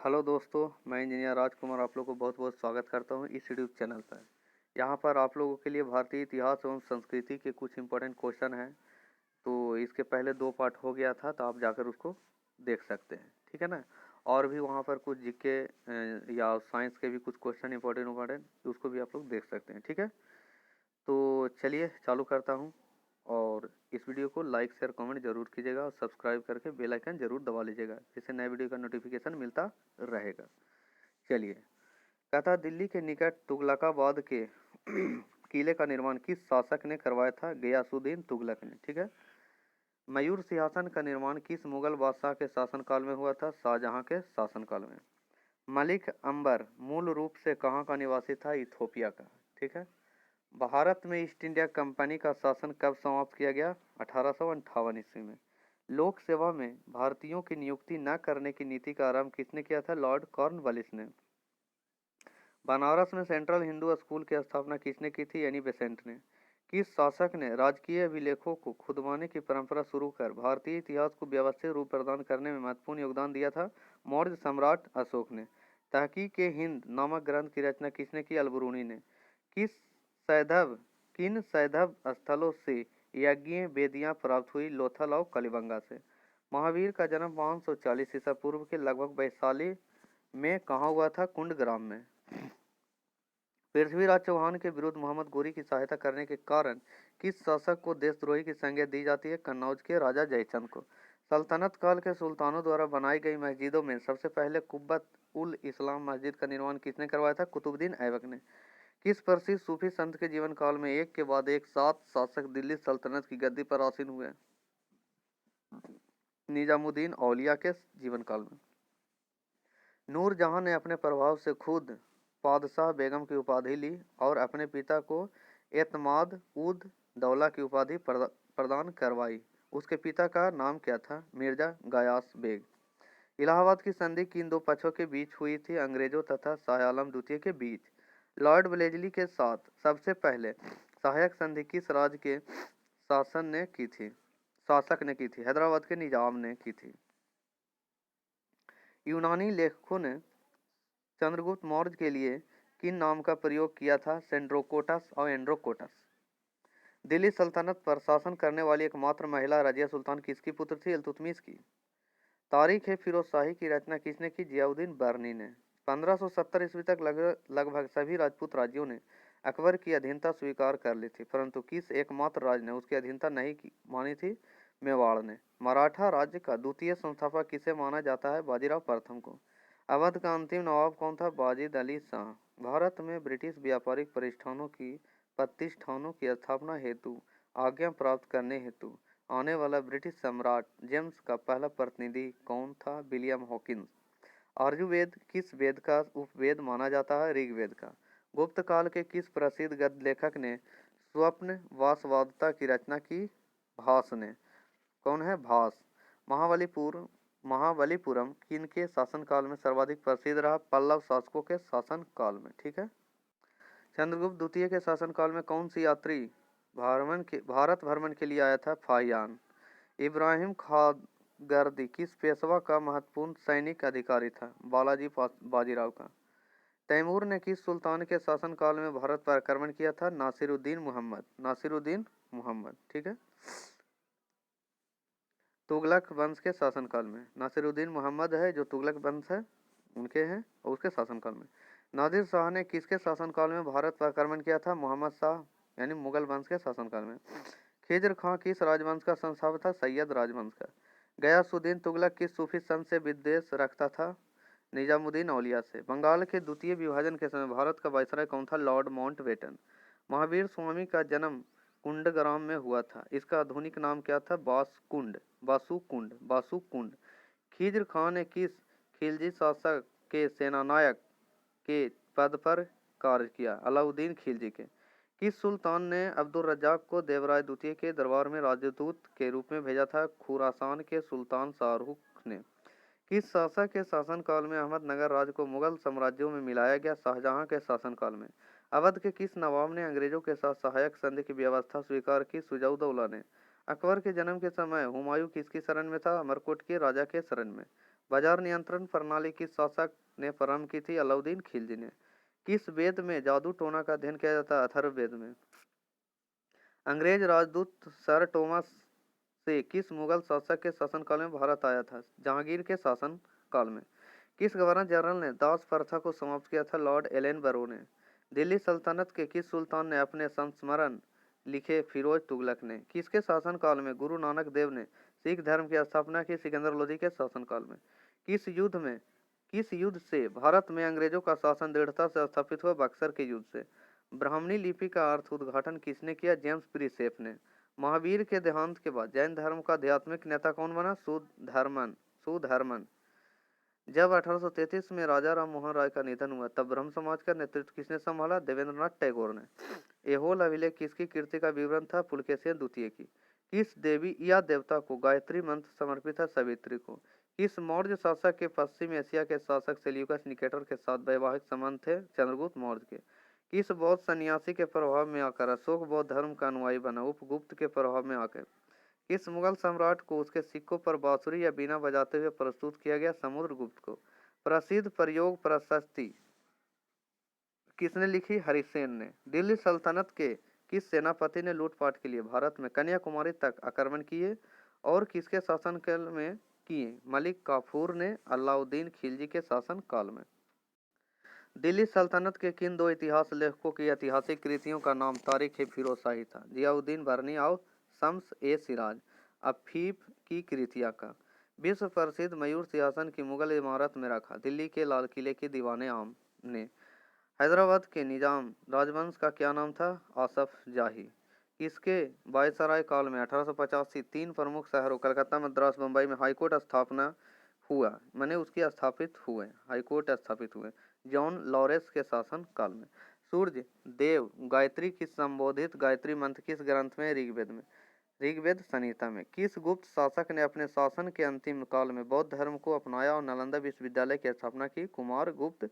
Hello दोस्तों, मैं engineer राजकुमार आप लोगों को बहुत बहुत स्वागत करता हूं इस यूट्यूब चैनल पर। यहां पर आप लोगों के लिए भारतीय इतिहास एवं संस्कृति के कुछ इंपॉर्टेंट क्वेश्चन हैं। तो इसके पहले 2 पार्ट हो गया था, तो आप जाकर उसको देख सकते हैं, ठीक है ना। और भी वहां पर कुछ जीके या साइंस के भी कुछ क्वेश्चन इंपॉर्टेंट इंपॉर्टेंट, उसको भी आप लोग देख सकते हैं, ठीक है। तो चलिए चालू करता हूँ। और इस वीडियो को लाइक शेयर कमेंट जरूर कीजिएगा और सब्सक्राइब करके बेल आइकन जरूर दबा लीजिएगा, जिससे नए वीडियो का नोटिफिकेशन मिलता रहेगा। चलिए, कहता दिल्ली के निकट तुगलकाबाद के किले का निर्माण किस शासक ने करवाया था? गयासुद्दीन तुगलक ने, ठीक है। मयूर सिंहासन का निर्माण किस मुगल बादशाह के शासनकाल में हुआ था? शाहजहां के शासनकाल में। मलिक अंबर मूल रूप से कहाँ का निवासी था? इथोपिया का, ठीक है। भारत में ईस्ट इंडिया कंपनी का शासन कब समाप्त किया गया? 1858 ईस्वी में। लोक सेवा में भारतीयों की नियुक्ति न करने की नीति का आरंभ किसने किया था? लॉर्ड कॉर्नवालिस ने। बनारस में सेंट्रल हिंदू स्कूल की स्थापना किसने की थी? एनी बेसेंट ने। किस शासक ने राजकीय अभिलेखों को खुदवाने की परंपरा शुरू कर भारतीय इतिहास को व्यवस्थित रूप प्रदान करने में महत्वपूर्ण योगदान दिया था? मौर्य सम्राट अशोक ने। तहकीक हिंद नामक ग्रंथ की रचना किसने की? अलबरूनी ने। किस सैधव किन सैधव स्थलों से यज्ञ वेदियां प्राप्त हुई? लोथल और कलिबंगा से। महावीर का जन्म 540 ईसा पूर्व के लगभग वैशाली में कहाँ हुआ था? कुंडग्राम में। पृथ्वीराज चौहान के विरुद्ध मोहम्मद गोरी की सहायता करने के कारण किस शासक को देशद्रोही की संज्ञा दी जाती है? कन्नौज के राजा जयचंद को। सल्तनत काल के सुल्तानों द्वारा बनाई गई मस्जिदों में सबसे पहले कुब्बत उल इस्लाम मस्जिद का निर्माण किसने करवाया था? कुतुबुद्दीन ऐबक ने। किस प्रसिद्ध सूफी संत के जीवन काल में एक के बाद एक 7 शासक दिल्ली सल्तनत की गद्दी पर आसीन हुए? निजामुद्दीन औलिया के जीवन काल में। नूरजहां ने अपने प्रभाव से खुद पादशाह बेगम की उपाधि ली और अपने पिता को एतमाद उद दौला की उपाधि प्रदान करवाई। उसके पिता का नाम क्या था? मिर्जा गयास बेग। इलाहाबाद की संधि किन दो पक्षों के बीच हुई थी? अंग्रेजों तथा शाह आलम द्वितीय के बीच। लॉर्ड ब्लेजली के साथ सबसे पहले सहायक संधि किस राज्य के शासक ने की थी? हैदराबाद के निजाम ने की थी। यूनानी लेखकों ने चंद्रगुप्त मौर्य के लिए किन नाम का प्रयोग किया था? सेंड्रोकोटस और एंड्रोकोटस। दिल्ली सल्तनत पर शासन करने वाली एकमात्र महिला रजिया सुल्तान किसकी पुत्र थी? इल्तुतमिश की। तारीख ए फिरोजशाही की रचना किसने की? जियाउद्दीन बर्नी ने। 1570 ईस्वी तक लगभग सभी राजपूत राज्यों ने अकबर की अधीनता स्वीकार कर ली थी, परंतु किस एकमात्र राज्य ने उसकी अधीनता नहीं मानी थी? मेवाड़ ने। मराठा राज्य का द्वितीय संस्थापक किसे माना जाता है? बाजीराव प्रथम को। अवध का अंतिम नवाब कौन था? वाजिद अली शाह। भारत में ब्रिटिश व्यापारिक प्रतिष्ठानों की स्थापना हेतु आज्ञा प्राप्त करने हेतु आने वाला ब्रिटिश सम्राट जेम्स का पहला प्रतिनिधि कौन था? William Hawkins. आयुर्वेद किस वेद का उपवेद माना जाता है? ऋग्वेद का। गुप्त काल के किस प्रसिद्ध गद्य लेखक ने स्वप्न वासवादता की रचना की? भास ने। कौन है? भास। महाबलीपुरम किनके शासनकाल में सर्वाधिक प्रसिद्ध रहा? पल्लव शासकों के शासनकाल में, ठीक है। चंद्रगुप्त द्वितीय के शासनकाल में कौन सी यात्री भारत भ्रमण के लिए आया था? फाहियान। इब्राहिम खादगर्दी किस पेशवा का महत्वपूर्ण सैनिक अधिकारी था? बालाजी बाजीराव का। तैमूर ने किस सुल्तान के शासनकाल में भारत पर आक्रमण किया था? नासिरुद्दीन मुहम्मद, ठीक है। तुगलक वंश के शासनकाल में नासिरुद्दीन मुहम्मद है जो तुगलक वंश है उनके हैं, और उसके शासनकाल में। नादिर शाह ने किसके शासनकाल में भारत पर आक्रमण किया था? मोहम्मद शाह यानी मुगल वंश के शासनकाल में। खिज्र खां किस राजवंश का संस्थापक था? सैयद राजवंश का। गयासुद्दीन तुगलक किस सूफी संत से विद्वेष रखता था? निजामुद्दीन औलिया से। बंगाल के द्वितीय विभाजन के समय भारत का वायसराय कौन था? Lord Mountbatten. महावीर स्वामी का जन्म कुंडग्राम में हुआ था, इसका आधुनिक नाम क्या था? बासुकुंड। खिज्र खां ने किस खिलजी शासक के सेनानायक के पद पर कार्य किया? अलाउद्दीन खिलजी के। किस सुल्तान ने अब्दुल रज्जाक को देवराय द्वितीय के दरबार में राजदूत के रूप में भेजा था? खुरासान के सुल्तान शाहरुख ने। किस शासक के शासनकाल में अहमदनगर राज्य को मुगल साम्राज्यों में मिलाया गया? शाहजहां के शासनकाल में। अवध के किस नवाब ने अंग्रेजों के साथ सहायक संधि की व्यवस्था स्वीकार की? सुजाउद्दौला ने। अकबर के जन्म के समय हुमायूं किसकी शरण में था? अमरकोट के राजा के शरण में। बाजार नियंत्रण प्रणाली किस शासक ने प्रारंभ की थी? अलाउद्दीन खिलजी ने। किस वेद में जादू टोना का अध्ययन किया जाता है? अथर्ववेद में। अंग्रेज राजदूत सर टॉमस से किस मुगल शासक के शासनकाल में भारत आया था? जहांगीर के शासनकाल में। किस गवर्नर जनरल ने दास प्रथा को समाप्त किया था? लॉर्ड एलन बरो ने। दिल्ली सल्तनत के किस सुल्तान ने अपने संस्मरण लिखे? फिरोज तुगलक ने। किसके शासनकाल में गुरु नानक देव ने सिख धर्म की स्थापना की? सिकंदर लोधी के शासनकाल में। किस युद्ध से भारत में अंग्रेजों का शासन दृढ़ता से स्थापित हुआ? बक्सर के युद्ध से। ब्राह्मणी लिपि का अर्थ उद्घाटन किसने किया? जेम्स प्रिसेप ने। महावीर के देहांत के बाद जैन धर्म का आध्यात्मिक नेता कौन बना? सुधर्मन। जब 1833 में राजा राम मोहन राय का निधन हुआ तब ब्रह्म समाज का नेतृत्व किसने संभाला? देवेंद्रनाथ टैगोर ने। एहोल अभिलेख किसकी कीर्ति का विवरण था? पुलकेशिन द्वितीय की। किस देवी या देवता को गायत्री मंत्र समर्पित है? सावित्री को। किस मौर्य शासक के पश्चिम एशिया के शासक सेल्यूकस निकेटर के साथ वैवाहिक संबंध थे? चंद्रगुप्त मौर्य के। किस बौद्ध सन्यासी के प्रभाव में आकर अशोक बौद्ध धर्म का अनुयायी बना? उपगुप्त के प्रभाव में आकर। किस मुगल सम्राट को उसके सिक्कों पर बांसुरी या बीना बजाते हुए प्रस्तुत किया गया? समुद्रगुप्त को। प्रसिद्ध प्रयोग प्रशस्ति किसने लिखी? हरिसेन ने। दिल्ली सल्तनत के किस सेनापति ने लूटपाट के लिए भारत में कन्याकुमारी तक आक्रमण किए और किसके शासनकाल में किए? मलिक काफूर ने। अलाउद्दीन खिलजी के शासनकाल में। दिल्ली सल्तनत के किन दो इतिहास लेखकों की ऐतिहासिक कृतियों का नाम तारीख ए फिरोजशाही था? जियाउद्दीन बरनी और शम्स ए सिराज। अफीफ की कृतियां का। विश्व प्रसिद्ध मयूर सिंहासन की मुगल इमारत में रखा? दिल्ली के लाल किले के दीवाने आम ने। हैदराबाद के निजाम राजवंश का क्या नाम था? आसफ जाही। किसके वायसराय काल में 1885 तीन प्रमुख शहरों कलकत्ता, मद्रास, मुंबई में हाईकोर्ट स्थापना हुआ? माने उसकी हाईकोर्ट स्थापित हुए जॉन लॉरेंस के शासन काल में। सूर्य देव गायत्री की संबोधित गायत्री मंत्र किस ग्रंथ में? ऋग्वेद में। ऋग्वेद संहिता में। किस गुप्त शासक ने अपने शासन के अंतिम काल में बौद्ध धर्म को अपनाया और नालंदा विश्वविद्यालय की स्थापना की? कुमार गुप्त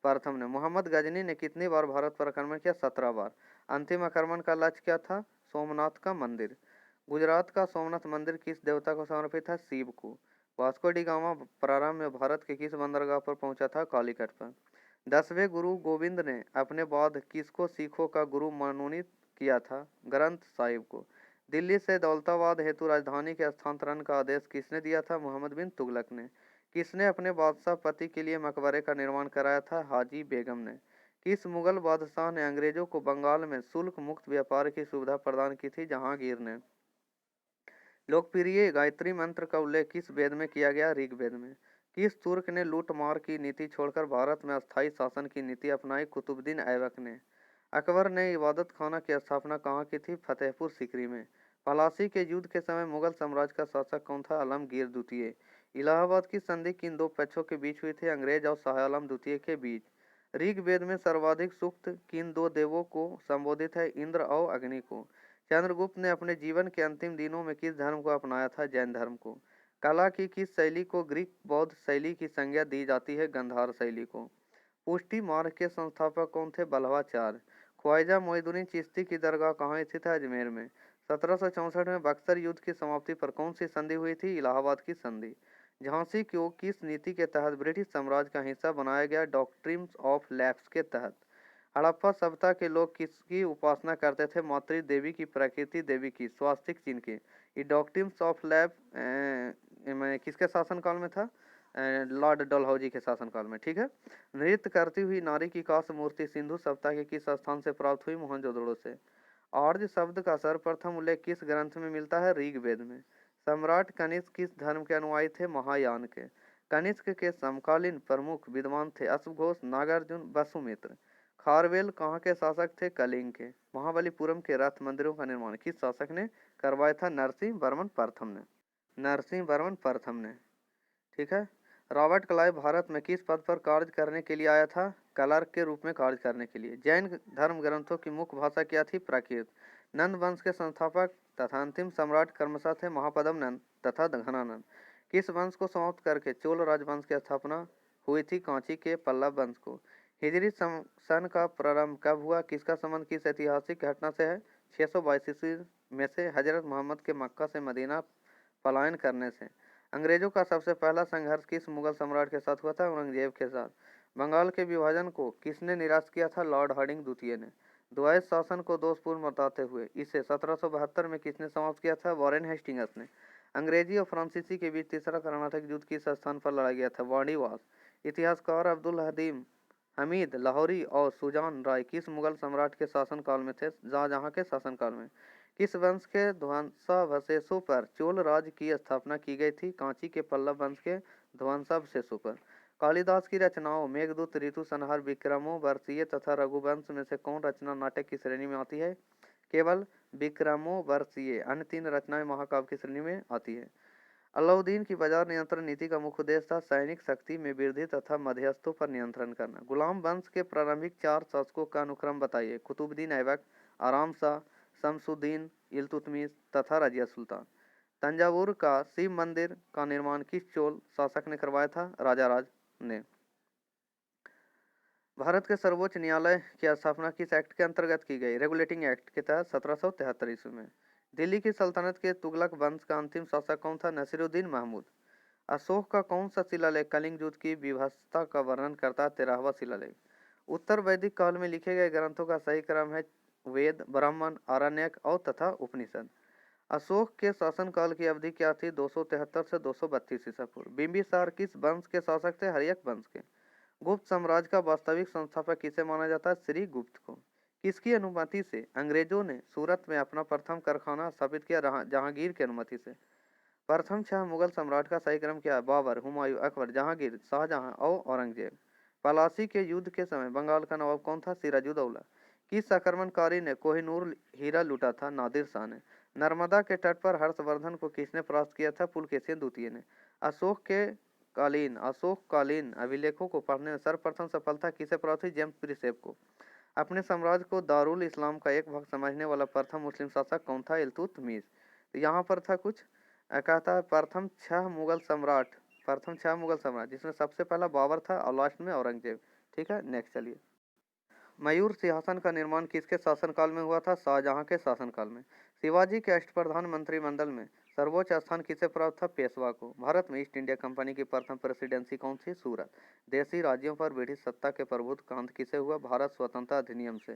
प्रथम ने। मोहम्मद गजनी ने कितनी बार भारत पर आक्रमण किया? 17 बार। अंतिम आक्रमण का लक्ष्य क्या था? सोमनाथ का मंदिर। गुजरात का सोमनाथ मंदिर किस देवता को समर्पित है? शिव को। वास्को डी गामा प्रारंभ में भारत के किस बंदरगाह पर पहुंचा था? कालीकट पर। 10वें गुरु गोविंद ने अपने बाद किसको सिखों का गुरु मनोनीत किया था? ग्रंथ साहिब को। दिल्ली से दौलताबाद हेतु राजधानी के स्थानांतरण का आदेश किसने दिया था? मोहम्मद बिन तुगलक ने। किसने अपने बादशाह पति के लिए मकबरे का निर्माण कराया था? हाजी बेगम ने। किस मुगल बादशाह ने अंग्रेजों को बंगाल में शुल्क मुक्त व्यापार की सुविधा प्रदान की थी? जहांगीर ने। लोकप्रिय गायत्री मंत्र का उल्लेख किस वेद में किया गया? ऋग्वेद में। किस तुर्क ने लूटमार की नीति छोड़कर भारत में अस्थायी शासन की नीति अपनाई? कुतुबुद्दीन ऐबक ने। अकबर ने इबादत खाना की स्थापना कहाँ की थी? फतेहपुर सीकरी में। पलासी के युद्ध के समय मुगल साम्राज्य का शासक कौन था? आलमगीर द्वितीय। इलाहाबाद की संधि किन दो पक्षों के बीच हुई थी? अंग्रेज और शाह आलम द्वितीय के बीच। ऋग्वेद में सर्वाधिक सूक्त किन दो देवों को संबोधित है? इंद्र और अग्नि को। चंद्रगुप्त ने अपने जीवन के अंतिम दिनों में किस धर्म को अपनाया था? जैन धर्म को। कला की किस शैली को ग्रीक बौद्ध शैली की संज्ञा दी जाती है? गंधार शैली को। पुष्टि मार्ग के संस्थापक कौन थे? बल्लभाचार्य। ख्वाजा मोइनुद्दीन चिश्ती की दरगाह कहाँ स्थित है? अजमेर में। 1764 में बक्सर युद्ध की समाप्ति पर कौन सी संधि हुई थी? इलाहाबाद की संधि। झांसी को किस नीति के तहत ब्रिटिश साम्राज्य का हिस्सा बनाया गया? डॉक्ट्रिन ऑफ लैप्स के तहत। हड़प्पा सभ्यता के लोग किसकी उपासना करते थे? मातृ देवी की, प्रकृति देवी की, स्वास्तिक चिन्ह की। ये डॉक्ट्रिन ऑफ लैप किसके शासनकाल में था? लॉर्ड डलहौजी के शासनकाल में। ठीक है। नृत्य करती हुई नारी की कांस्य मूर्ति सिंधु सभ्यता के किस स्थान से प्राप्त हुई? मोहनजोदड़ो से। आर्य शब्द का सर्वप्रथम उल्लेख किस ग्रंथ में मिलता है? ऋग्वेद में। सम्राट कनिष्क किस धर्म के अनुयायी थे? महायान के। कनिष्क के समकालीन प्रमुख विद्वान थे? अश्वघोष, नागार्जुन, वसुमित्र। खारवेल कहाँ के शासक थे? कलिंग के। महाबलीपुरम के रथ मंदिरों का निर्माण किस शासक ने करवाया था? नरसिंह वर्मन प्रथम ने। नरसिंह वर्मन प्रथम ने। ठीक है। रॉबर्ट क्लाइव भारत में किस पद पर कार्य करने के लिए आया था? क्लर्क के रूप में कार्य करने के लिए। जैन धर्म ग्रंथों की मुख्य भाषा क्या थी? प्राकृत। नंद वंश के संस्थापक तथा अंतिम सम्राट क्रमशः थे महापद्म नंद तथा घनानंद। किस वंश को समाप्त करके चोल राजवंश की स्थापना हुई थी? कांची के पल्लव वंश को। हिजरी सन का प्रारंभ कब हुआ? किसका संबंध किस ऐतिहासिक घटना से है? 622 ईस्वी में से हजरत मोहम्मद के मक्का से मदीना पलायन करने से। अंग्रेजों का सबसे पहला संघर्ष किस मुगल सम्राट के साथ हुआ था? औरंगजेब के साथ। बंगाल के विभाजन को किसने निराश किया था? लॉर्ड हार्डिंग द्वितीय ने। द्वैत शासन को दोषपूर्ण बताते हुए इसे 1772 में किसने समाप्त किया था? वॉरेन हेस्टिंग्स ने। अंग्रेजी और फ्रांसीसी के बीच तीसरा कर्नाटक युद्ध किस स्थान पर लड़ा गया था? वाणीवास। इतिहासकार अब्दुल हदीम हमीद लाहौरी और सुजान राय किस मुगल सम्राट के शासनकाल में थे? शाहजहां के शासनकाल में। किस वंश के ध्वंसावशेषों पर चोल राज्य की स्थापना की गई थी? कांची के पल्लव वंश के ध्वंसावशेषों पर। कालिदास की रचनाओं मेघदूत, ऋतु संहार, विक्रमो वर्षीय तथा रघुवंश में से कौन रचना नाटक की श्रेणी में आती है? केवल विक्रमो वर्षीय। अन्य तीन रचनाएं महाकाव्य की श्रेणी में आती है। अलाउद्दीन की बाजार नियंत्रण नीति का मुख्य उद्देश्य था सैनिक शक्ति में वृद्धि तथा मध्यस्थों पर नियंत्रण करना। गुलाम वंश के प्रारंभिक 4 शासकों का अनुक्रम बताइए। कुतुबुद्दीन ऐबक, आराम शाह, शमसुद्दीन इल्तुतमिश तथा रजिया सुल्तान। तंजावुर का शिव मंदिर का निर्माण किस चोल शासक ने करवाया था? राजाराज ने। भारत के सर्वोच्च न्यायालय की स्थापना किस एक्ट के अंतर्गत की गई? रेगुलेटिंग एक्ट के तहत 1773 ईस्वी में। दिल्ली की सल्तनत के तुगलक वंश का अंतिम शासक कौन था? नसीरुद्दीन महमूद। अशोक का कौन सा शिलालेख कलिंग युद्ध की विभत्सता का वर्णन करता है? 13वां शिलालेख। उत्तर वैदिक काल में लिखे गए ग्रंथों का सही क्रम है वेद, ब्राह्मण, आरण्यक और तथा उपनिषद। अशोक के शासनकाल की अवधि क्या थी? 273 से 232 ईसा पूर्व। बिंबिसार किस वंश के शासक थे? हर्यक वंश के। गुप्त साम्राज्य का वास्तविक संस्थापक किसे माना जाता है? श्री गुप्त को। किसकी अनुमति से अंग्रेजों ने सूरत में अपना प्रथम कारखाना स्थापित किया? जहांगीर की अनुमति से। प्रथम 6 मुगल सम्राट का सही क्रम क्या है? बाबर, हुमायूं, अकबर, जहांगीर, शाहजहां और औरंगजेब। पलासी के युद्ध के समय बंगाल का नवाब कौन था? सिराजुद्दौला। किस आक्रमणकारी ने कोहिनूर हीरा लूटा था? नादिर शाह ने। नर्मदा के तट पर हर्षवर्धन को किसने परास्त किया था? पुलकेशिन द्वितीय ने। अशोककालीन अभिलेखों को पढ़ने में सर्वप्रथम सफलता किसे प्राप्त हुई? जेम्स प्रिसेप को। अपने साम्राज्य को दारुल इस्लाम का एक भाग समझने वाला प्रथम मुस्लिम शासक कौन था? इल्तुतमिश। तो यहाँ पर था कुछ कहता है प्रथम 6 मुगल सम्राट जिसमें सबसे पहला बाबर था और लास्ट में औरंगजेब। ठीक है, नेक्स्ट चलिए। मयूर सिंहासन का निर्माण किसके शासनकाल में हुआ था? शाहजहां के शासनकाल में। शिवाजी के अष्टप्रधान मंत्रिमंडल में सर्वोच्च स्थान किसे प्राप्त था? पेशवा को। भारत में ईस्ट इंडिया कंपनी की प्रथम प्रेसिडेंसी कौन सी? सूरत। देशी राज्यों पर ब्रिटिश सत्ता के प्रभुत्व का अंत किसे हुआ? भारत स्वतंत्रता अधिनियम से।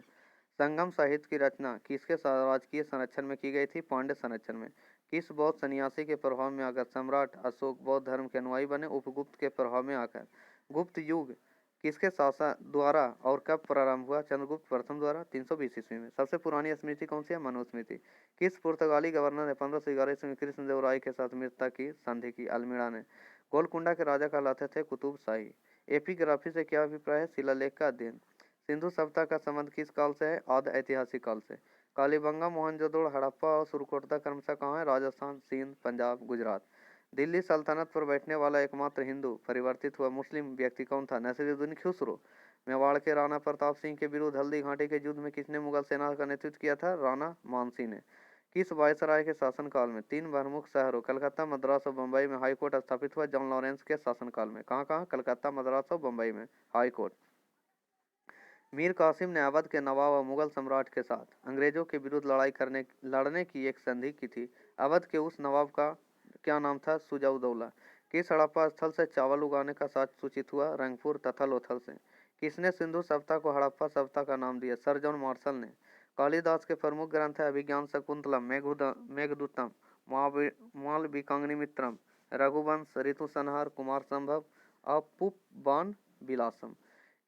संगम साहित्य की रचना किसके राजकीय संरक्षण में की गई थी? पांड्य संरक्षण में। किस बौद्ध सन्यासी के प्रभाव में आकर सम्राट अशोक बौद्ध धर्म के अनुयायी बने? उपगुप्त के प्रभाव में आकर। गुप्त युग किसके शासन द्वारा और कब प्रारंभ हुआ? चंद्रगुप्त प्रथम द्वारा 320 ईस्वी में। सबसे पुरानी स्मृति कौन सी है? मनुस्मृति। किस पुर्तगाली गवर्नर ने 1511 ईस्वी में कृष्णदेवराय के साथ मित्रता की संधि की? अल्मीड़ा ने। गोलकुंडा के राजा कहलाते थे कुतुब शाही। एपिग्राफी से क्या अभिप्राय है? शिलालेख का अध्ययन। सिंधु सभ्यता का संबंध किस काल से है? आदि ऐतिहासिक काल से। कालीबंगा, मोहनजोदड़ो, हड़प्पा और सुरकोटदा क्रमशः कहाँ है? राजस्थान, सिंध, पंजाब, गुजरात। दिल्ली सल्तनत पर बैठने वाला एकमात्र हिंदू परिवर्तित हुआ मुस्लिम व्यक्ति कौन था? नसीरुद्दीन खुसरो। मेवाड़ के राणा प्रताप सिंह के विरुद्ध हल्दी घाटी के युद्ध में किसने मुगल सेना का नेतृत्व किया था? राणा मानसिंह ने। किस वायसराय के शासनकाल में 3 प्रमुख शहरों कलकत्ता, मद्रास और बम्बई में हाईकोर्ट स्थापित हुआ? जॉन लॉरेंस के शासनकाल में। कहाँ कहाँ? कलकत्ता, मद्रास और बम्बई में हाईकोर्ट। मीर कासिम ने अवध के नवाब और मुगल सम्राट के साथ अंग्रेजों के विरुद्ध लड़ने की एक संधि की थी। अवध के उस नवाब का क्या नाम था? सुजाउद्दौला। किस हड़प्पा स्थल से चावल उगाने का साक्ष्य सूचित हुआ? रंगपुर तथा लोथल से। किसने सिंधु सभ्यता को हड़प्पा सभ्यता का नाम दिया? सर जॉन मार्शल ने। कालिदास के प्रमुख ग्रंथ है अभिज्ञान शाकुंतलम, मेघदूतम, मालविकाग्निमित्रम, रघुवंश, ऋतु संहार, कुमार संभव और पुष्पबाण विलासम।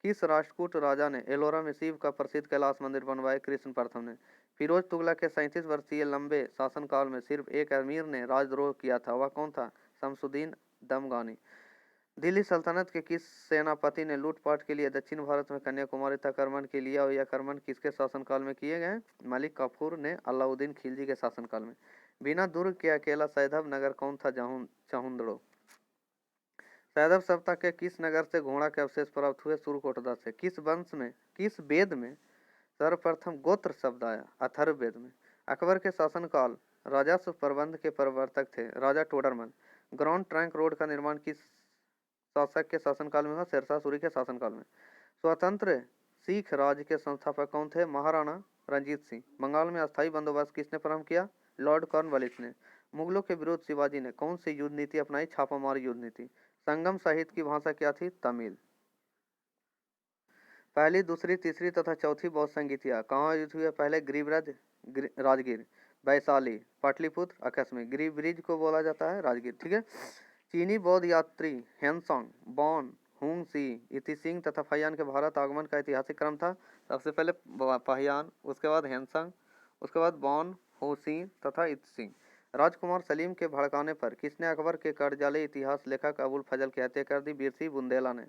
किस राष्ट्रकूट राजा ने एलोरा में शिव का प्रसिद्ध कैलाश मंदिर बनवाया? कृष्ण प्रथम ने। फिरोज तुगलक के 37 वर्षीय लंबे शासनकाल में सिर्फ एक अमीर ने राजद्रोह किया था, वह कौन था? शमसुद्दीन दमगानी। दिल्ली सल्तनत के किस सेनापति ने लूटपाट के लिए दक्षिण भारत में कन्याकुमारी तक आक्रमण के लिया और यह आक्रमण किसके शासनकाल में किए गए? मलिक काफूर ने अलाउद्दीन खिलजी के शासनकाल में। बिना दुर्ग के अकेला सैधव नगर कौन था? चहुंदड़ो। सैदव सभ्यता के किस नगर से घोड़ा के अवशेष प्राप्त हुए? सुरकोटदा से। किस वेद में सर्वप्रथम गोत्र शब्द आया? अथर्ववेद में। अकबर के शासनकाल राजस्व प्रबंध के प्रवर्तक थे राजा टोडरमल। ग्रांड ट्रंक रोड का निर्माण किस शासक के शासनकाल में हुआ? शेरशाह सूरी के शासनकाल में। स्वतंत्र सिख राज्य के संस्थापक कौन थे? महाराणा रंजीत सिंह। बंगाल में अस्थायी बंदोबस्त किसने प्रारंभ किया? लॉर्ड कॉर्नवालिस ने। मुगलों के विरुद्ध शिवाजी ने कौन सी युद्ध नीति अपनाई? छापामार युद्ध नीति। संगम साहित्य की भाषा क्या थी? तमिल। पहली, दूसरी, तीसरी तथा चौथी बौद्ध संगीतियाँ कहाँ युद्ध हुए? पहले गिरिब्रज, राजगीर, वैशाली, पाटलिपुत्र, आकस्मिक। गिरिब्रिज को बोला जाता है राजगीर, ठीक है। चीनी बौद्ध यात्री हेनसोंग, बॉन, हुंग सी, इतिसिंग तथा फहियान के भारत आगमन का ऐतिहासिक क्रम था। सबसे पहले फहियान, उसके बाद हेनसोंग, उसके बाद बॉन, हुसी तथा इतिसिंग। राजकुमार सलीम के भड़काने पर किसने अकबर के कर्जाले इतिहास लेखक अबुल फजल की हत्या कर दी? बिरसी बुंदेला ने।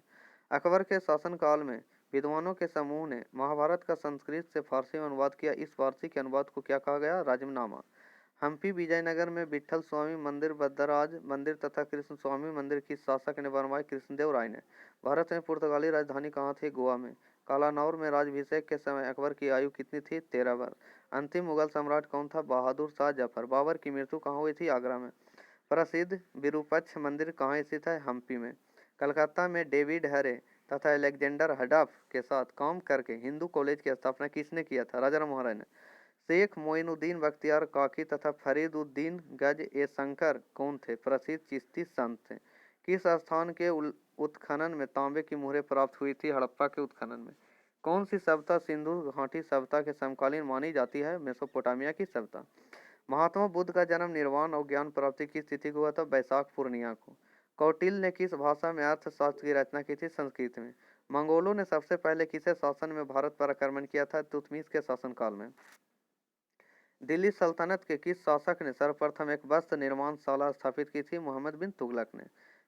अकबर के शासनकाल में विद्वानों के समूह ने महाभारत का संस्कृत से फारसी में अनुवाद किया। इस फारसी के अनुवाद को क्या कहा गया? राजमनामा। हम्पी विजयनगर में विट्ठल स्वामी मंदिर, बद्दराज मंदिर तथा कृष्ण स्वामी मंदिर किस शासक ने बनवाए? कृष्णदेव राय ने। भारत में पुर्तगाली राजधानी कहाँ थी? गोवा में। कालानौर में राज्याभिषेक के समय अकबर की आयु कितनी थी? 13 वर्ष। अंतिम मुगल सम्राट कौन था? बहादुर शाह जफर। बाबर की मृत्यु कहाँ हुई थी? आगरा में। प्रसिद्ध विरूपाक्ष मंदिर कहाँ स्थित है? हम्पी में। कलकत्ता में डेविड हरे तथा अलेक्जेंडर हडफ के साथ काम करके हिंदू कॉलेज की स्थापना किसने किया था? राजा राम मोहन राय ने। शेख मोइनुद्दीन बख्तियार काकी तथा फरीदुद्दीन गज ए शंकर कौन थे? प्रसिद्ध चिश्ती संत थे। किस स्थान के उत्खनन में तांबे की मुहरें प्राप्त हुई थी? हड़प्पा के उत्खनन में। कौन सी सभ्यता सिंधु घाटी सभ्यता के समकालीन मानी जाती है? मेसोपोटामिया की सभ्यता। महात्मा बुद्ध का जन्म निर्वाण और ज्ञान प्राप्ति की स्थिति को हुआ था? बैसाख पूर्णिमा को। कौटिल्य ने किस भाषा में अर्थशास्त्र की रचना की थी? संस्कृत में। मंगोलों ने सबसे पहले किसे शासन में भारत पर आक्रमण किया था? तुतमिश के शासनकाल में। दिल्ली सल्तनत के किस शासक ने सर्वप्रथम एक वस्त्र निर्माणशाला स्थापित की थी? मोहम्मद बिन तुगलक ने।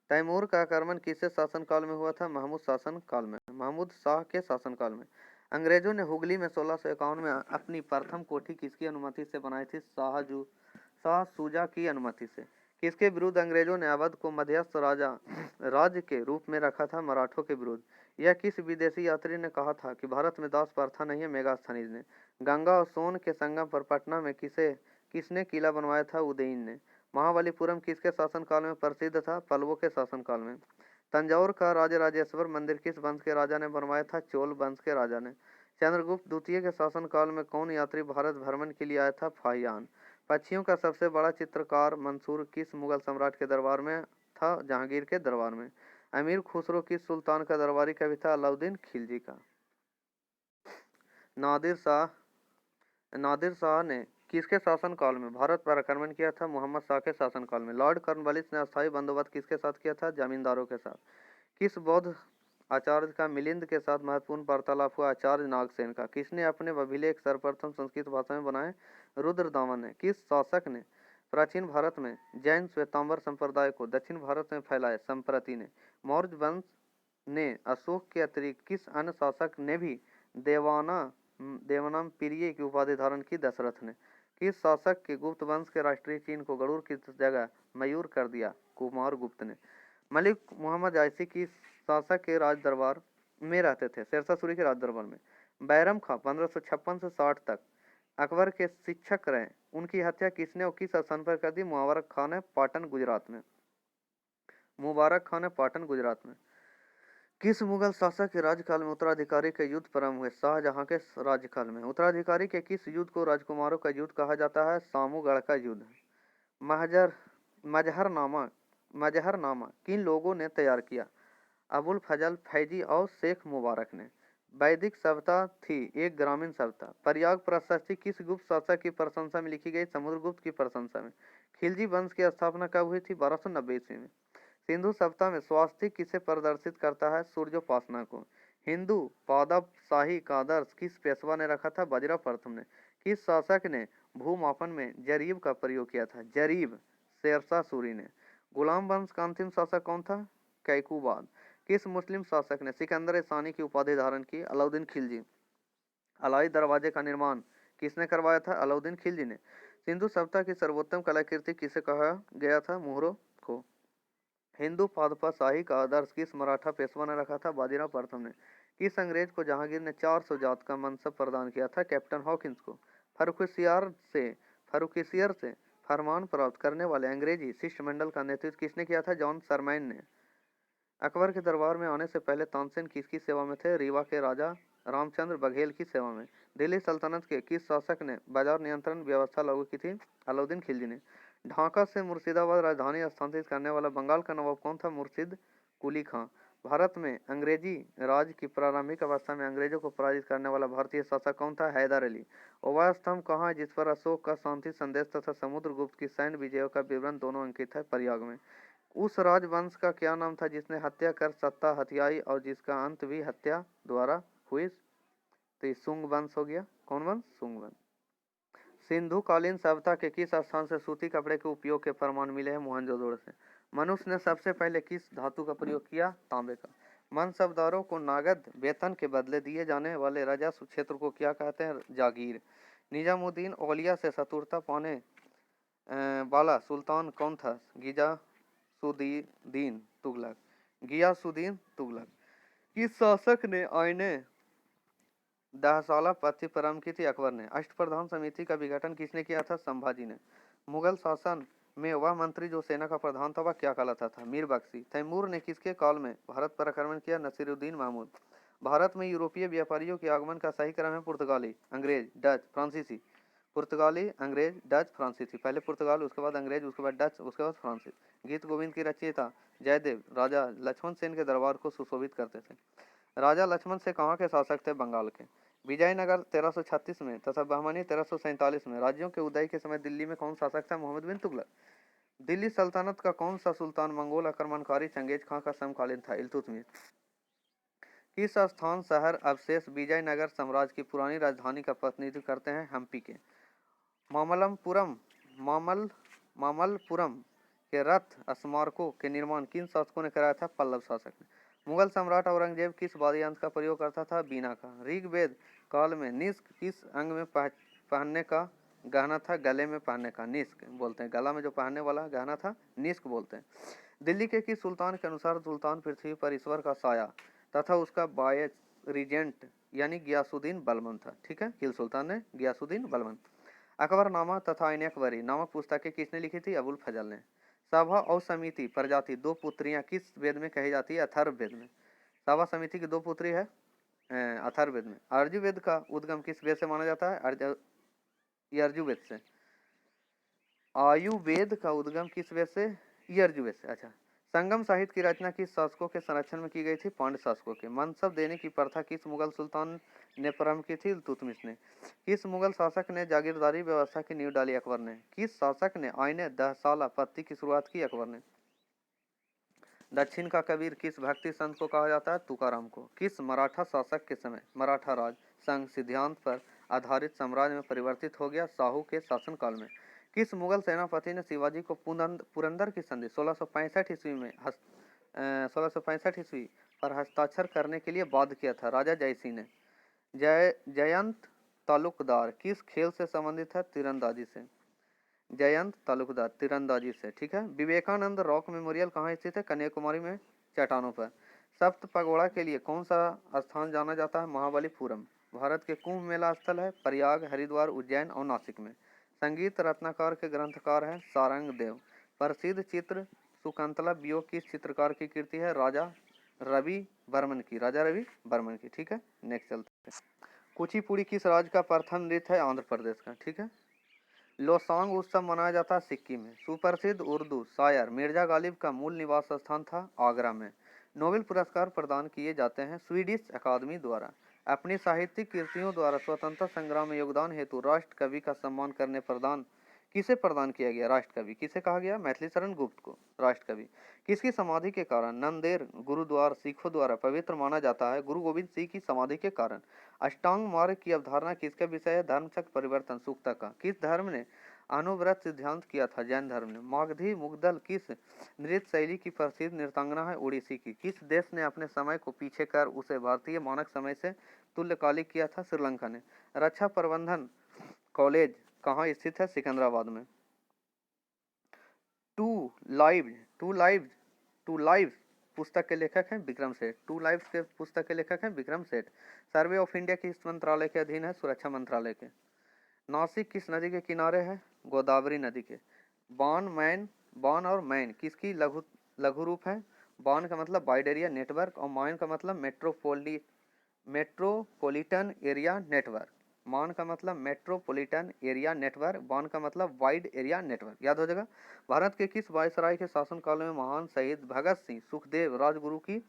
तैमूर का आक्रमण किसके शासनकाल में हुआ था? महमूद शासनकाल में, महमूद शाह के शासनकाल में। अंग्रेजों ने हुगली में 1651 में अपनी प्रथम कोठी किसकी अनुमति से बनाई थी? शाह शुजा की अनुमति से। किसके विरुद्ध अंग्रेजों ने अवध को मध्यस्थ राज्य के रूप में रखा था? मराठों के विरुद्ध। यह किस विदेशी यात्री ने कहा था कि भारत में दास प्रथा नहीं है? मेगास्थनीज ने। गंगा और सोन के संगम पर पटना में किसने किला बनवाया था? उदयन ने। महाबलीपुरम किसके शासनकाल में प्रसिद्ध था? पल्लवों के शासनकाल में। तंजौर का राजराजेश्वर मंदिर किस वंश के राजा ने बनवाया था? चोल वंश के राजा ने। चंद्रगुप्त द्वितीय के शासनकाल में कौन यात्री भारत भ्रमण के लिए आया था? फाहियान। पक्षियों का सबसे बड़ा चित्रकार मंसूर किस मुगल सम्राट के दरबार में था? जहांगीर के दरबार में। अमीर खुसरो किस सुल्तान का दरबारी कवि था? अलाउद्दीन खिलजी का। नादिर शाह ने किसके शासनकाल में भारत पर आक्रमण किया था? मोहम्मद शाह के शासनकाल में। लॉर्ड कॉर्नवालिस ने अस्थायी बंदोबस्त किसके साथ किया था? जमींदारों के साथ। किस बौद्ध आचार्य का मिलिंद के साथ महत्वपूर्ण वार्तालाप हुआ? आचार्य नागसेन का। किसने अपने अभिलेख सर्वप्रथम संस्कृत भाषा में बनाए? रुद्रदामन ने। किस शासक ने प्राचीन भारत में जैन श्वेतांबर संप्रदाय को दक्षिण भारत में फैलाया? संप्रति ने। मौर्य वंश ने अशोक के अतिरिक्त किस अन्य शासक ने भी देवानाम प्रिय की उपाधि धारण की? दशरथ ने। किस शासक के गुप्त वंश के राष्ट्रीय चिन्ह को गरुड़ की जगह मयूर कर दिया? कुमार गुप्त ने। मलिक मोहम्मद जायसी की शासक के राज दरबार में रहते थे? शेरशाह सूरी के राज दरबार में। बैरम खां 1556 से 60 तक अकबर के शिक्षक रहे। उनकी हत्या किसने और किस स्थान पर कर दी? मुबारक खान ने पाटन गुजरात में। मुबारक खान ने पाटन गुजरात में। किस मुगल शासक के राज्यकाल में उत्तराधिकारी के युद्ध प्रारंभ हुए? शाहजहां के राज्यकाल में। उत्तराधिकारी के किस युद्ध को राजकुमारों का युद्ध कहा जाता है? सामूगढ़ का युद्ध। मजहरनामा किन लोगों ने तैयार किया? अबुल फजल, फैजी और शेख मुबारक ने। वैदिक सभ्यता थी एक ग्रामीण सभ्यता। प्रयाग प्रशस्ति किस गुप्त शासक की प्रशंसा में लिखी गई? समुद्रगुप्त की प्रशंसा में। खिलजी वंश की स्थापना कब हुई थी? 1290 ईस्वी में। सिंधु सभ्यता में स्वास्तिक किसे प्रदर्शित करता है? सूर्योपासना को। हिंदू पादपशाही का आदर्श किस पेशवा ने रखा था? बाजीराव प्रथम ने। किस शासक ने भूमापन में जरीब का प्रयोग किया था? जरीब। शेरशाह सूरी ने। गुलाम वंश का अंतिम शासक कौन था? कैकुबाद। किस मुस्लिम शासक ने सिकंदर सानी की उपाधि धारण की? अलाउद्दीन खिलजी। अलाई दरवाजे का निर्माण किसने करवाया था? अलाउद्दीन खिलजी ने। सिंधु सभ्यता की सर्वोत्तम कलाकृति किसे कहा गया था? मोहरों को। हिंदू पादपशाही का आदर्श किस मराठा पेशवा ने रखा था? बाजीराव प्रथम ने। किस अंग्रेज को जहांगीर ने 400 जात का मनसब प्रदान किया था? कैप्टन हॉकिंस को। फर्रुखिसियर से फरमान प्राप्त करने वाले अंग्रेजी शिष्टमंडल का नेतृत्व किसने किया था? जॉन सरमैन ने। अकबर के दरबार में आने से पहले तानसेन किसकी सेवा में थे? रीवा के राजा रामचंद्र बघेल की सेवा में। दिल्ली सल्तनत के किस शासक ने बाजार नियंत्रण व्यवस्था लागू की थी? अलाउद्दीन खिलजी ने। ढाका से मुर्शिदाबाद राजधानी स्थानांतरित करने वाला बंगाल का नवाब कौन था? मुर्शिद कुली खां। भारत में अंग्रेजी राज की प्रारंभिक अवस्था में अंग्रेजों को पराजित करने वाला भारतीय शासक कौन था? हैदर अली। वह स्तंभ कहाँ है जिस पर अशोक का शांति संदेश तथा समुद्रगुप्त की सैन्य विजयों का विवरण दोनों अंकित है? प्रयाग में। उस राजवंश का क्या नाम था जिसने हत्या कर सत्ता हथियाई और जिसका अंत भी हत्या द्वारा हुई? तो ये सुंग वंश हो गया। कौन वंश? सुंग वंश। सिंधु कालीन सभ्यता के किस स्थान से सूती कपड़े के उपयोग के प्रमाण मिले हैं? मोहनजोदड़ो से। मनुष्य ने सबसे पहले किस धातु का प्रयोग किया? तांबे का। मनसबदारों को नगद वेतन के बदले दिए जाने वाले राजस्व क्षेत्र को क्या कहते हैं? जागीर। निजामुद्दीन औलिया से शत्रुता पाने वाला सुल्तान कौन था? गियासुद्दीन तुगलक। गियासुद्दीन तुगलक। किस शासक ने आईने दहसाला पथ्य प्रारंभ की थी? अकबर ने। अष्टप्रधान समिति का विघटन किसने किया था? संभाजी ने। मुगल शासन में वह मंत्री जो सेना का प्रधान था वह क्या कहलाता था? मीर बख्शी। तैमूर ने किसके काल में भारत पर आक्रमण किया? नसीरुद्दीन महमूद। भारत में यूरोपीय व्यापारियों के आगमन का सही क्रम है? पुर्तगाली, अंग्रेज, डच, फ्रांसीसी। पुर्तगाली, अंग्रेज, डच, फ्रांसीसी। पहले पुर्तगाल, उसके बाद अंग्रेज, उसके बाद डच, उसके बाद फ्रांसीसी। गीत गोविंद की रचयिता जयदेव राजा लक्ष्मण सेन के दरबार को सुशोभित करते थे। राजा लक्ष्मण से कहाँ के शासक थे? बंगाल के। विजयनगर 1336 में तथा बहमनी 1347 में। राज्यों के उदय के समय दिल्ली में कौन शासक था? मोहम्मद बिन तुगलक। दिल्ली सल्तनत का कौन सा सुल्तान मंगोल आक्रमणकारी चंगेज खां का समकालीन था? इल्तुतमिश। किस स्थान शहर अवशेष विजयनगर साम्राज्य की पुरानी राजधानी का प्रतिनिधित्व करते हैं? हम्पी के। मामल्लपुरम के रथ स्मारकों के निर्माण किन शासकों ने कराया था? पल्लव शासक ने। मुगल सम्राट औरंगजेब किस वाद्य यंत्र का प्रयोग करता था? बीना का। ऋग्वेद काल में निष्क किस अंग में पहनने का गहना था? गले में पहनने का निष्क बोलते हैं। गला में जो पहनने वाला गहना था निष्क बोलते हैं। दिल्ली के किस सुल्तान के अनुसार सुल्तान पृथ्वी पर ईश्वर का साया तथा उसका बायस रीजेंट यानी गियासुद्दीन बलबन था? ठीक है, किल सुल्तान ने गियासुद्दीन बलबन। अकबरनामा तथा आईन अकबरी नामक पुस्तकें किसने लिखी थी? अबुल फजल ने। सभा और समिति प्रजाति दो पुत्रियां किस वेद में कही जाती है? अथर्ववेद में। सभा समिति की दो पुत्री है अथर्ववेद में। अर्जुवेद का उद्गम किस वेद से माना जाता है? यजुर्वेद से। आयुर्वेद का उद्गम किस वेद से? यजुर्वेद से। अच्छा। संगम साहित्य की रचना किस शासकों के संरक्षण में की गई थी? पांड्य शासकों के। मनसब देने की प्रथा किस मुगल सुल्तान ने प्रारंभ की थी? इल्तुतमिश ने। किस मुगल शासक ने जागीरदारी व्यवस्था की नींव डाली? अकबर ने। किस शासक ने आईने दहसाला पत्ती की शुरुआत की? अकबर ने। दक्षिण का कबीर किस भक्ति संत को कहा जाता है? तुकाराम को। किस मराठा शासक के समय मराठा राज संघ सिद्धांत पर आधारित साम्राज्य में परिवर्तित हो गया? शाहू के शासनकाल में। किस मुगल सेनापति ने शिवाजी को पुरंदर की संधि 1665 ईस्वी में 1665 ईस्वी पर हस्ताक्षर करने के लिए बाध्य किया था? राजा जयसिंह ने। जयंत तालुकदार किस खेल से संबंधित है? तीरंदाजी से। जयंत तालुकदार तीरंदाजी से। ठीक है। विवेकानंद रॉक मेमोरियल कहाँ स्थित है? कन्याकुमारी में चट्टानों पर। सप्त पगोड़ा के लिए कौन सा स्थान जाना जाता है? महाबलीपुरम। भारत के कुंभ मेला स्थल है प्रयाग, हरिद्वार, उज्जैन और नासिक में। संगीत रत्नाकर के ग्रंथकार हैं सारंग देव। प्रसिद्ध चित्र शकुंतला वियोग किस चित्रकार की कृति है? राजा रवि बर्मन की। राजा रवि बर्मन की। ठीक है। नेक्स्ट चलते हैं। कुचिपुड़ी किस राज्य का प्रथम नृत्य है? आंध्र प्रदेश का। ठीक है। लोसांग उत्सव मनाया जाता है सिक्किम में। सुप्रसिद्ध उर्दू शायर मिर्जा गालिब का मूल निवास स्थान था आगरा में। नोबेल पुरस्कार प्रदान किए जाते हैं स्वीडिश अकादमी द्वारा। अपनी साहित्यिक कृतियों द्वारा स्वतंत्रता संग्राम में योगदान हेतु राष्ट्र कवि का सम्मान करने प्रदान किसे प्रदान किया गया? राष्ट्र कवि। किसे कहा गया? मैथिली शरण गुप्त को राष्ट्र कवि। किसकी समाधि के कारण नंदेड़ गुरुद्वार सिखों द्वारा पवित्र माना जाता है? गुरु गोविंद सिंह की समाधि के कारण। अष्टांग मार्ग की अवधारणा किसका विषय है? धर्मचक्र परिवर्तन सूक्ता का। किस धर्म ने अनुव्रत सिद्धांत किया था? जैन धर्म ने। मागधी मुगदल किस नृत्य शैली की प्रसिद्ध नृत्यांगना है? ओडिसी की। किस देश ने अपने समय को पीछे कर उसे भारतीय मानक समय से तुल्यकालिक किया था? श्रीलंका ने। रक्षा प्रबंधन कॉलेज कहाँ स्थित है? सिकंदराबाद में। टू लाइव पुस्तक के लेखक हैं विक्रम सेठ। टू लाइव्स के पुस्तक के लेखक हैं Vikram Seth. Survey of India किस मंत्रालय के अधीन है? सुरक्षा मंत्रालय के। नासिक किस नदी के किनारे है? गोदावरी नदी के। बान और मैन किसकी लघु रूप है? बान का मतलब वाइड एरिया नेटवर्क और मैन का मतलब मेट्रोपॉलिटन एरिया नेटवर्क। मान का मतलब मेट्रोपॉलिटन एरिया नेटवर्क, वान का मतलब वाइड एरिया नेटवर्क, याद हो जाएगा। भारत के किस वायसराय के शासनकाल में महान शहीद भगत सिंह सुखदेव राजगुरु की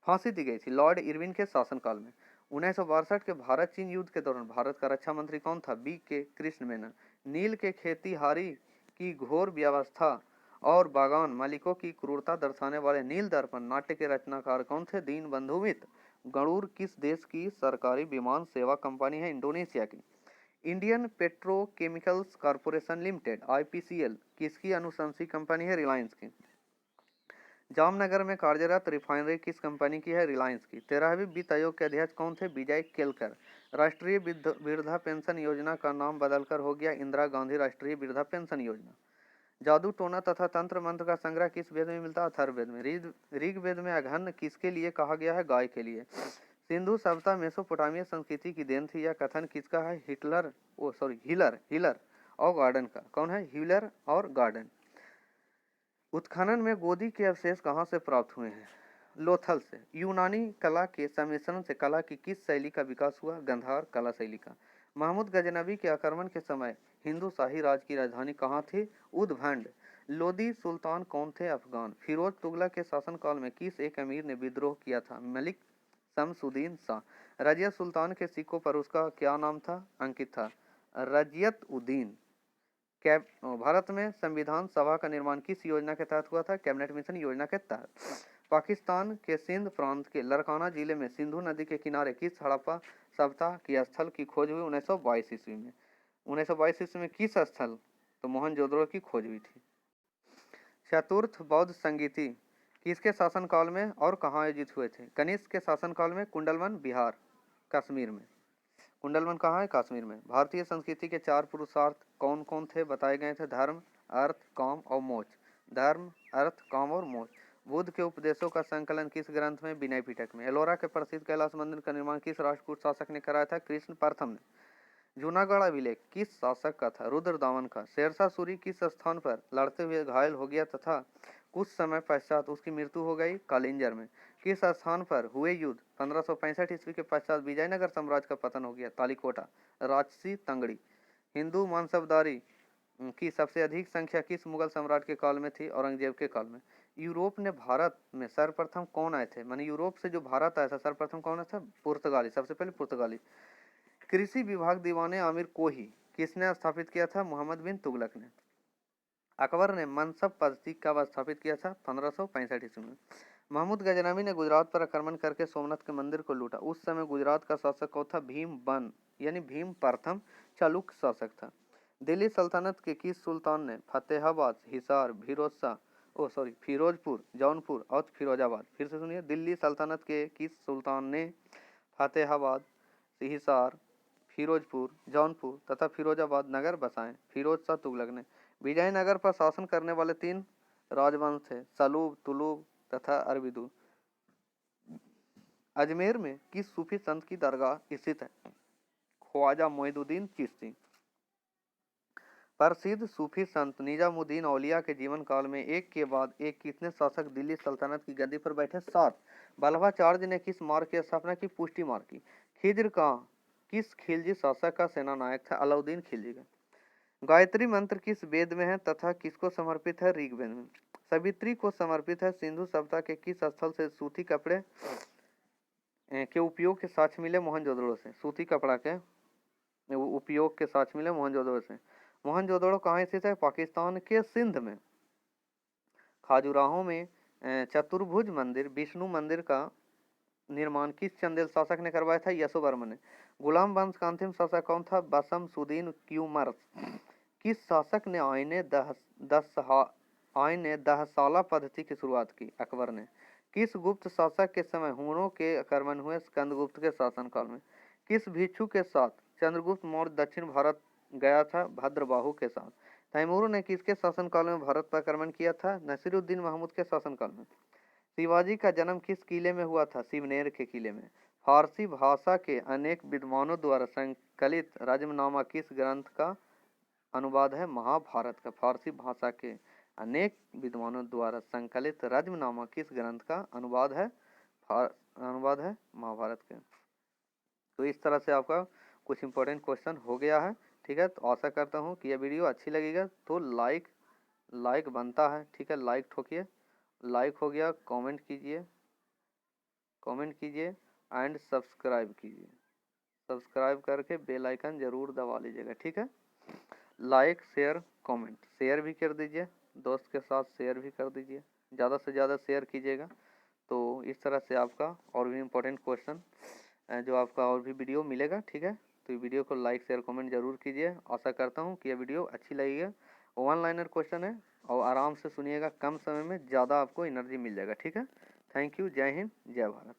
फांसी दी गई थी? लॉर्ड इरविन के शासनकाल में। 1962 के भारत चीन युद्ध के दौरान भारत का रक्षा मंत्री कौन था? बी के कृष्ण मेनन। नील के खेतीहारी की घोर व्यवस्था और बागान मालिकों की क्रूरता दर्शाने वाले नील दर्पण नाट्य के रचनाकार कौन थे? दीन बंधु मित्र। गणूर किस देश की सरकारी विमान सेवा कंपनी है? इंडोनेशिया की। Indian petrochemicals corporation limited IPCL किसकी अनुशंसी कंपनी है? रिलायंस की। जामनगर में कार्यरत रिफाइनरी किस कंपनी की है? रिलायंस की। 13वीं वित्त आयोग के अध्यक्ष कौन थे? विजय केलकर। राष्ट्रीय वृद्धा पेंशन योजना का नाम बदलकर हो गया इंदिरा गांधी राष्ट्रीय वृद्धा पेंशन योजना। जादू टोना तथा तंत्र मंत्र का संग्रह किस वेद में मिलता है? अथर्ववेद में। ऋग्वेद में अघन किसके लिए कहा गया है? गाय के लिए। सिंधु सभ्यता मेसोपोटामिया संस्कृति की देन थी, यह कथन किसका है? हिलर और गार्डन का। कौन है? हिलर और गार्डन। उत्खनन में गोदी के अवशेष कहाँ से प्राप्त हुए हैं? लोथल से। यूनानी कला के सम्मिश्रण से कला की किस शैली का विकास हुआ? गंधार कला शैली का। महमूद गजनबी के आक्रमण के समय हिंदू शाही राज की राजधानी कहाँ थी? उद्भंड। लोदी सुल्तान कौन थे? अफगान। फिरोज तुगलक के शासनकाल में किस एक अमीर ने विद्रोह किया था? मलिक शमसुद्दीन शाह। रजिया सुल्तान के सिक्कों पर उसका क्या नाम था? अंकित था। रजियत उद्दीन। भारत में संविधान सभा का निर्माण किस योजना के तहत हुआ था? कैबिनेट मिशन योजना के तहत। पाकिस्तान के सिंध प्रांत के लरकाना जिले में सिंधु नदी के किनारे किस हड़प्पा सभ्यता की स्थल की खोज हुई? 1922 ईस्वी में। 1922 ईस्वी में किस स्थल? तो मोहनजोदड़ो की खोज हुई थी। चतुर्थ बौद्ध संगीति किसके शासनकाल में और कहाँ आयोजित हुए थे? कनिष्क के शासनकाल में। कुंडलवन बिहार कश्मीर में। कुंडलवन कहाँ है? कश्मीर में। भारतीय संस्कृति के 4 पुरुषार्थ कौन कौन थे? बताए गए थे धर्म, अर्थ, काम और मोक्ष। धर्म, अर्थ, काम और मोक्ष। बुद्ध के उपदेशों का संकलन किस ग्रंथ में? विनय पिटक में। एलोरा के प्रसिद्ध कैलाश मंदिर का निर्माण किस राष्ट्रकूट शासक ने कराया था? कृष्ण प्रथम ने। जूनागढ़ अभिलेख किस शासक का था? रुद्रदामन का। शेरशाह सूरी किस स्थान पर लड़ते हुए घायल हो गया तथा कुछ समय पश्चात उसकी मृत्यु हो गई? कालिंजर में। किस स्थान पर हुए युद्ध 1565 ईस्वी के पश्चात विजयनगर साम्राज्य का पतन हो गया? तालीकोटा। राजसी तंगड़ी। हिंदू मानसबदारी की सबसे अधिक संख्या किस मुगल सम्राट के काल में थी? औरंगजेब के काल में। यूरोप ने भारत में सर्वप्रथम कौन आए थे? माने यूरोप से जो भारत आया था सर्वप्रथम कौन आया था? पुर्तगाली। सबसे पहले पुर्तगाली। कृषि विभाग दीवाने आमिर कोही किसने स्थापित किया था? मोहम्मद बिन तुगलक ने। अकबर ने मनसब पद्धति कब स्थापित किया था? 1565 ईस्वी में। महमूद गजनवी ने गुजरात पर आक्रमण करके सोमनाथ के मंदिर को लूटा। उस समय गुजरात का शासक कौन था? भीम बन यानी भीम प्रथम चालुक्य शासक था। दिल्ली सल्तनत के किस सुल्तान ने फतेहाबाद, हिसार, फिरोजपुर, जौनपुर और फिरोजाबाद, फिर से सुनिए, दिल्ली सल्तनत के किस सुल्तान ने फतेहाबाद, हिसार, फिरोजपुर, जौनपुर तथा फिरोजाबाद नगर बसाए? फिरोज शाह तुगलक ने। विजयनगर पर शासन करने वाले 3 राजवंश थे, सलूब, तुलूब तथा अरबिदु। अजमेर में किस सूफी संत की दरगाह स्थित है? ख्वाजा मोइनुद्दीन चिश्ती। प्रसिद्ध सूफी संत निजामुद्दीन औलिया के जीवन काल में एक के बाद एक कितने शासक दिल्ली सल्तनत की गद्दी पर बैठे? 7। वल्लभाचार्य ने किस मार्ग की स्थापना की? पुष्टि मार्ग की। खिज्र का किस खिलजी शासक का सेनानायक था? अलाउद्दीन खिलजी का। गायत्री मंत्र किस वेद में है तथा किसको समर्पित है? ऋग्वेद में। सावित्री को समर्पित है। सिंधु सभ्यता के किस स्थल से सूती कपड़े के उपयोग के साक्ष्य मिले? मोहनजोदड़ो से। सूती कपड़ा के उपयोग के साक्ष्य मिले मोहनजोदड़ो से। मोहनजोदड़ो कहाँ स्थित है? पाकिस्तान के सिंध में। खाजुराहो में चतुर्भुज मंदिर विष्णु मंदिर का निर्माण किस चंदेल शासक ने करवाया था? यशोवर्मन ने। गुलाम वंश का अंतिम शासक कौन था? बसमसुद्दीन क्यूमर्स। किस शासक ने आईने दहसाला पद्धति की शुरुआत की? अकबर ने। किस गुप्त शासक के समय हुनों के आक्रमण हुए? स्कंदगुप्त के शासनकाल में। किस भिक्षु के साथ चंद्रगुप्त मौर्य दक्षिण भारत गया था? भद्रबाहु के साथ। तैमूर ने किसके शासनकाल में भारत पर आक्रमण किया था? नसीरुद्दीन महमूद के शासनकाल में। शिवाजी का जन्म किस किले में हुआ था? शिवनेर के किले में। फारसी भाषा के अनेक विद्वानों द्वारा संकलित राजमनामा किस ग्रंथ का अनुवाद है? महाभारत का। फारसी भाषा के अनेक विद्वानों द्वारा संकलित राजमनामा किस ग्रंथ का अनुवाद है? महाभारत के। तो इस तरह से आपका कुछ इंपॉर्टेंट क्वेश्चन हो गया है। ठीक है, तो आशा करता हूँ कि यह वीडियो अच्छी लगेगा तो लाइक बनता है। ठीक है, लाइक ठोकिए, लाइक हो गया, कमेंट कीजिए एंड सब्सक्राइब कीजिए। सब्सक्राइब करके बेल आइकन ज़रूर दबा लीजिएगा। ठीक है, लाइक शेयर कमेंट शेयर भी कर दीजिए, दोस्त के साथ शेयर भी कर दीजिए, ज़्यादा से ज़्यादा शेयर कीजिएगा। तो इस तरह से आपका और भी इम्पोर्टेंट क्वेश्चन जो आपका और भी वीडियो मिलेगा। ठीक है, तो वीडियो को लाइक शेयर कमेंट जरूर कीजिए। आशा करता हूँ कि यह वीडियो अच्छी लगेगी। वन लाइनर क्वेश्चन है और आराम से सुनिएगा, कम समय में ज़्यादा आपको एनर्जी मिल जाएगा। ठीक है, थैंक यू, जय हिंद, जय भारत।